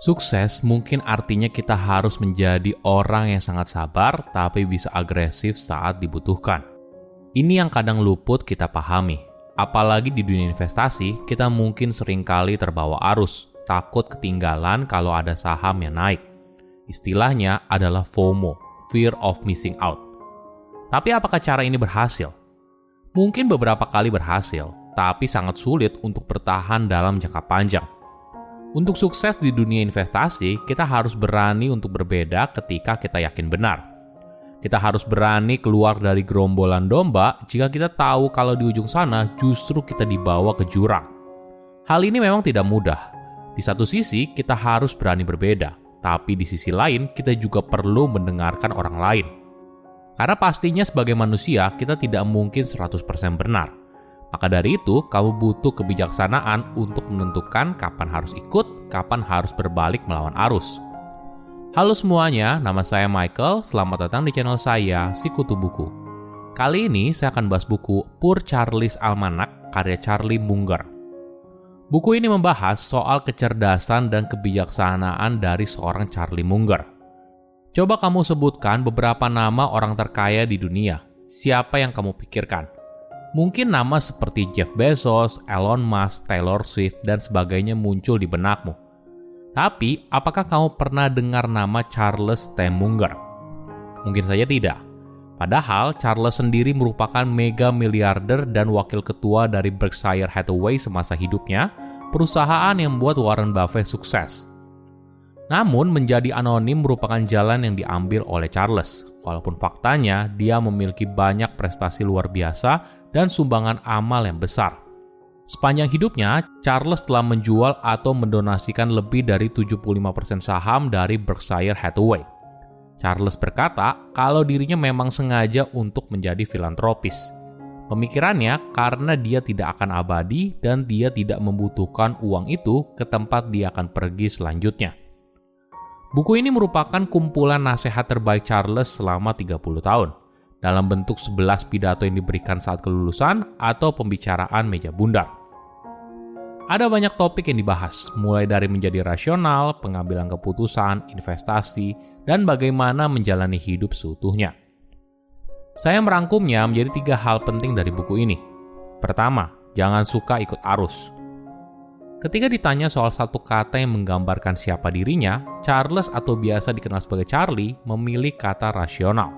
Sukses mungkin artinya kita harus menjadi orang yang sangat sabar tapi bisa agresif saat dibutuhkan. Ini yang kadang luput kita pahami. Apalagi di dunia investasi, kita mungkin seringkali terbawa arus, takut ketinggalan kalau ada saham yang naik. Istilahnya adalah FOMO, Fear of Missing Out. Tapi apakah cara ini berhasil? Mungkin beberapa kali berhasil, tapi sangat sulit untuk bertahan dalam jangka panjang. Untuk sukses di dunia investasi, kita harus berani untuk berbeda ketika kita yakin benar. Kita harus berani keluar dari gerombolan domba jika kita tahu kalau di ujung sana justru kita dibawa ke jurang. Hal ini memang tidak mudah. Di satu sisi, kita harus berani berbeda, tapi di sisi lain, kita juga perlu mendengarkan orang lain. Karena pastinya sebagai manusia, kita tidak mungkin 100% benar. Maka dari itu, kamu butuh kebijaksanaan untuk menentukan kapan harus ikut, kapan harus berbalik melawan arus. Halo semuanya, nama saya Michael. Selamat datang di channel saya, Sikutu Buku. Kali ini saya akan bahas buku Poor Charlie's Almanac karya Charlie Munger. Buku ini membahas soal kecerdasan dan kebijaksanaan dari seorang Charlie Munger. Coba kamu sebutkan beberapa nama orang terkaya di dunia. Siapa yang kamu pikirkan? Mungkin nama seperti Jeff Bezos, Elon Musk, Taylor Swift, dan sebagainya muncul di benakmu. Tapi, apakah kamu pernah dengar nama Charles T. Munger? Mungkin saja tidak. Padahal, Charles sendiri merupakan mega miliarder dan wakil ketua dari Berkshire Hathaway semasa hidupnya, perusahaan yang membuat Warren Buffett sukses. Namun, menjadi anonim merupakan jalan yang diambil oleh Charles. Walaupun faktanya, dia memiliki banyak prestasi luar biasa dan sumbangan amal yang besar. Sepanjang hidupnya, Charles telah menjual atau mendonasikan lebih dari 75% saham dari Berkshire Hathaway. Charles berkata kalau dirinya memang sengaja untuk menjadi filantropis. Pemikirannya karena dia tidak akan abadi dan dia tidak membutuhkan uang itu ke tempat dia akan pergi selanjutnya. Buku ini merupakan kumpulan nasihat terbaik Charles selama 30 tahun, dalam bentuk 11 pidato yang diberikan saat kelulusan atau pembicaraan meja bundar. Ada banyak topik yang dibahas, mulai dari menjadi rasional, pengambilan keputusan, investasi, dan bagaimana menjalani hidup seutuhnya. Saya merangkumnya menjadi 3 hal penting dari buku ini. Pertama, jangan suka ikut arus. Ketika ditanya soal satu kata yang menggambarkan siapa dirinya, Charles atau biasa dikenal sebagai Charlie memilih kata rasional.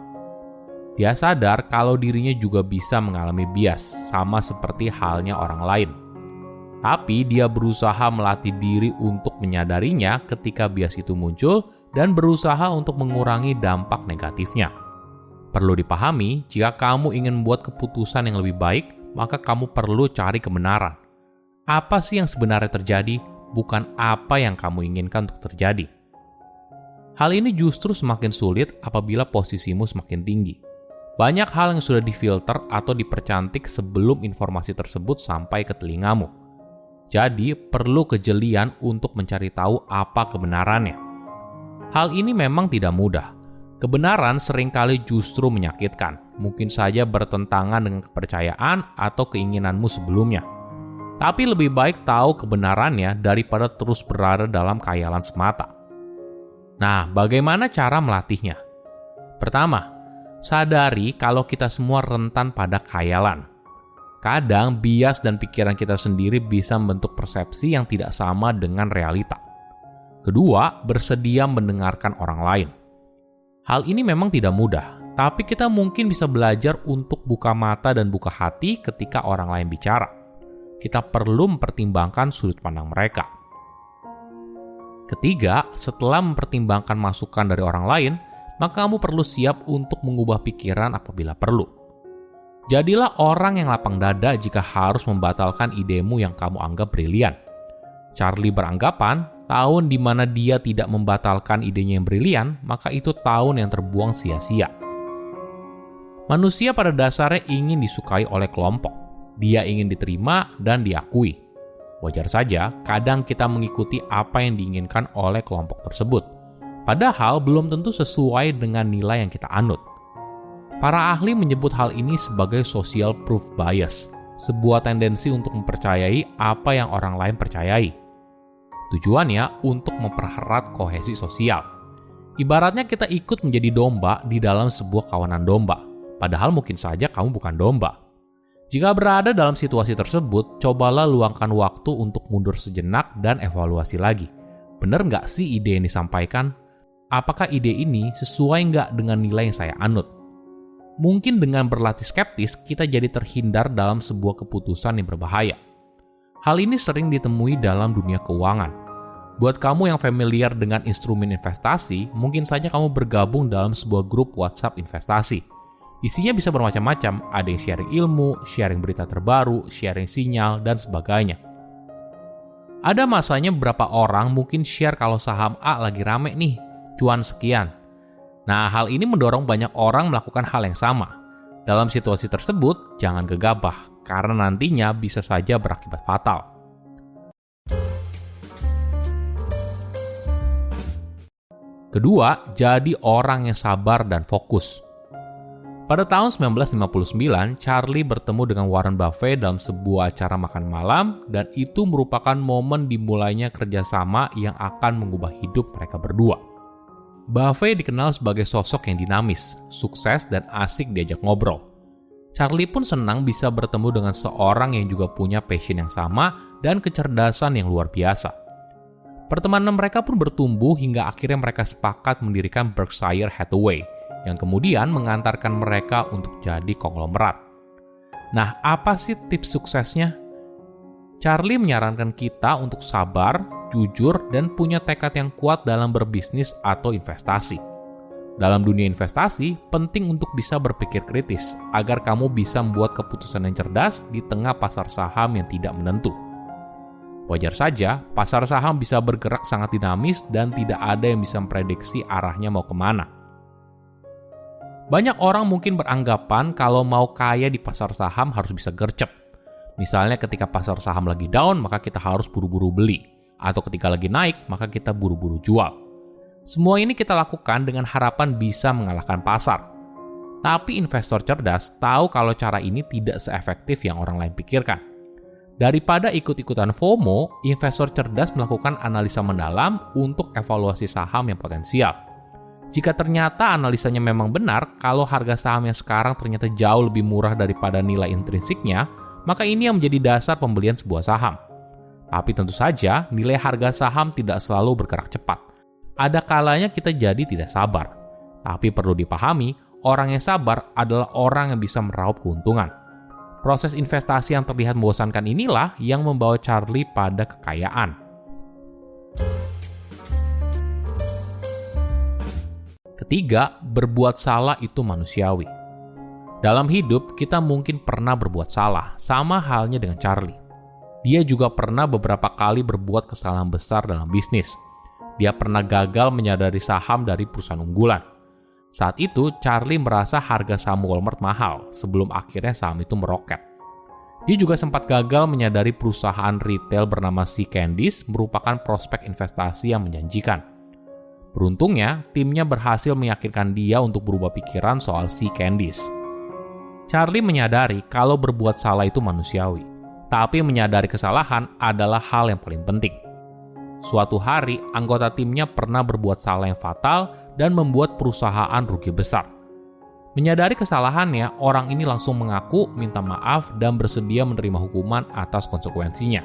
Dia sadar kalau dirinya juga bisa mengalami bias, sama seperti halnya orang lain. Tapi dia berusaha melatih diri untuk menyadarinya ketika bias itu muncul dan berusaha untuk mengurangi dampak negatifnya. Perlu dipahami, jika kamu ingin membuat keputusan yang lebih baik, maka kamu perlu cari kebenaran. Apa sih yang sebenarnya terjadi, bukan apa yang kamu inginkan untuk terjadi. Hal ini justru semakin sulit apabila posisimu semakin tinggi. Banyak hal yang sudah difilter atau dipercantik sebelum informasi tersebut sampai ke telingamu. Jadi, perlu kejelian untuk mencari tahu apa kebenarannya. Hal ini memang tidak mudah. Kebenaran seringkali justru menyakitkan, mungkin saja bertentangan dengan kepercayaan atau keinginanmu sebelumnya. Tapi lebih baik tahu kebenarannya daripada terus berada dalam khayalan semata. Nah, bagaimana cara melatihnya? Pertama, sadari kalau kita semua rentan pada khayalan. Kadang bias dan pikiran kita sendiri bisa membentuk persepsi yang tidak sama dengan realita. Kedua, bersedia mendengarkan orang lain. Hal ini memang tidak mudah, tapi kita mungkin bisa belajar untuk buka mata dan buka hati ketika orang lain bicara. Kita perlu mempertimbangkan sudut pandang mereka. Ketiga, setelah mempertimbangkan masukan dari orang lain, maka kamu perlu siap untuk mengubah pikiran apabila perlu. Jadilah orang yang lapang dada jika harus membatalkan idemu yang kamu anggap brilian. Charlie beranggapan, tahun di mana dia tidak membatalkan idenya yang brilian, maka itu tahun yang terbuang sia-sia. Manusia pada dasarnya ingin disukai oleh kelompok. Dia ingin diterima dan diakui. Wajar saja, kadang kita mengikuti apa yang diinginkan oleh kelompok tersebut. Padahal belum tentu sesuai dengan nilai yang kita anut. Para ahli menyebut hal ini sebagai social proof bias, sebuah tendensi untuk mempercayai apa yang orang lain percayai. Tujuannya untuk mempererat kohesi sosial. Ibaratnya kita ikut menjadi domba di dalam sebuah kawanan domba, padahal mungkin saja kamu bukan domba. Jika berada dalam situasi tersebut, cobalah luangkan waktu untuk mundur sejenak dan evaluasi lagi. Benar nggak sih ide yang disampaikan? Apakah ide ini sesuai nggak dengan nilai yang saya anut? Mungkin dengan berlatih skeptis, kita jadi terhindar dalam sebuah keputusan yang berbahaya. Hal ini sering ditemui dalam dunia keuangan. Buat kamu yang familiar dengan instrumen investasi, mungkin saja kamu bergabung dalam sebuah grup WhatsApp investasi. Isinya bisa bermacam-macam, ada yang sharing ilmu, sharing berita terbaru, sharing sinyal, dan sebagainya. Ada masanya beberapa orang mungkin share kalau saham A lagi rame nih, cuan sekian. Nah, hal ini mendorong banyak orang melakukan hal yang sama. Dalam situasi tersebut, jangan gegabah, karena nantinya bisa saja berakibat fatal. Kedua, jadi orang yang sabar dan fokus. Pada tahun 1959, Charlie bertemu dengan Warren Buffett dalam sebuah acara makan malam, dan itu merupakan momen dimulainya kerjasama yang akan mengubah hidup mereka berdua. Buffett dikenal sebagai sosok yang dinamis, sukses, dan asik diajak ngobrol. Charlie pun senang bisa bertemu dengan seorang yang juga punya passion yang sama dan kecerdasan yang luar biasa. Pertemanan mereka pun bertumbuh hingga akhirnya mereka sepakat mendirikan Berkshire Hathaway, yang kemudian mengantarkan mereka untuk jadi konglomerat. Nah, apa sih tips suksesnya? Charlie menyarankan kita untuk sabar, jujur, dan punya tekad yang kuat dalam berbisnis atau investasi. Dalam dunia investasi, penting untuk bisa berpikir kritis agar kamu bisa membuat keputusan yang cerdas di tengah pasar saham yang tidak menentu. Wajar saja, pasar saham bisa bergerak sangat dinamis dan tidak ada yang bisa memprediksi arahnya mau kemana. Banyak orang mungkin beranggapan kalau mau kaya di pasar saham harus bisa gercep. Misalnya ketika pasar saham lagi down, maka kita harus buru-buru beli. Atau ketika lagi naik, maka kita buru-buru jual. Semua ini kita lakukan dengan harapan bisa mengalahkan pasar. Tapi investor cerdas tahu kalau cara ini tidak seefektif yang orang lain pikirkan. Daripada ikut-ikutan FOMO, investor cerdas melakukan analisa mendalam untuk evaluasi saham yang potensial. Jika ternyata analisanya memang benar, kalau harga saham yang sekarang ternyata jauh lebih murah daripada nilai intrinsiknya, maka ini yang menjadi dasar pembelian sebuah saham. Tapi tentu saja, nilai harga saham tidak selalu bergerak cepat. Ada kalanya kita jadi tidak sabar. Tapi perlu dipahami, orang yang sabar adalah orang yang bisa meraup keuntungan. Proses investasi yang terlihat membosankan inilah yang membawa Charlie pada kekayaan. Ketiga, berbuat salah itu manusiawi. Dalam hidup, kita mungkin pernah berbuat salah, sama halnya dengan Charlie. Dia juga pernah beberapa kali berbuat kesalahan besar dalam bisnis. Dia pernah gagal menyadari saham dari perusahaan unggulan. Saat itu, Charlie merasa harga saham Walmart mahal, sebelum akhirnya saham itu meroket. Dia juga sempat gagal menyadari perusahaan retail bernama Sea Candies merupakan prospek investasi yang menjanjikan. Beruntungnya, timnya berhasil meyakinkan dia untuk berubah pikiran soal Sea Candies. Charlie menyadari kalau berbuat salah itu manusiawi, tapi menyadari kesalahan adalah hal yang paling penting. Suatu hari, anggota timnya pernah berbuat salah yang fatal dan membuat perusahaan rugi besar. Menyadari kesalahannya, orang ini langsung mengaku, minta maaf, dan bersedia menerima hukuman atas konsekuensinya.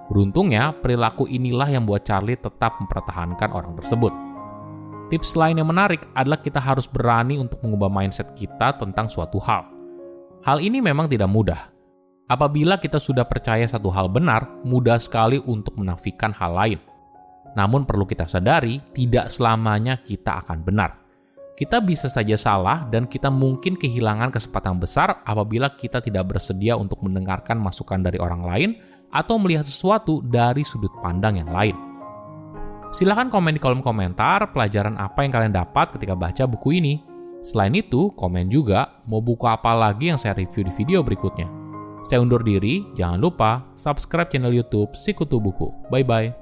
Beruntungnya, perilaku inilah yang membuat Charlie tetap mempertahankan orang tersebut. Tips lain yang menarik adalah kita harus berani untuk mengubah mindset kita tentang suatu hal. Hal ini memang tidak mudah. Apabila kita sudah percaya satu hal benar, mudah sekali untuk menafikan hal lain. Namun perlu kita sadari, tidak selamanya kita akan benar. Kita bisa saja salah dan kita mungkin kehilangan kesempatan besar apabila kita tidak bersedia untuk mendengarkan masukan dari orang lain atau melihat sesuatu dari sudut pandang yang lain. Silahkan komen di kolom komentar pelajaran apa yang kalian dapat ketika baca buku ini. Selain itu, komen juga mau buku apa lagi yang saya review di video berikutnya. Saya undur diri, jangan lupa subscribe channel YouTube Sikutu Buku. Bye-bye.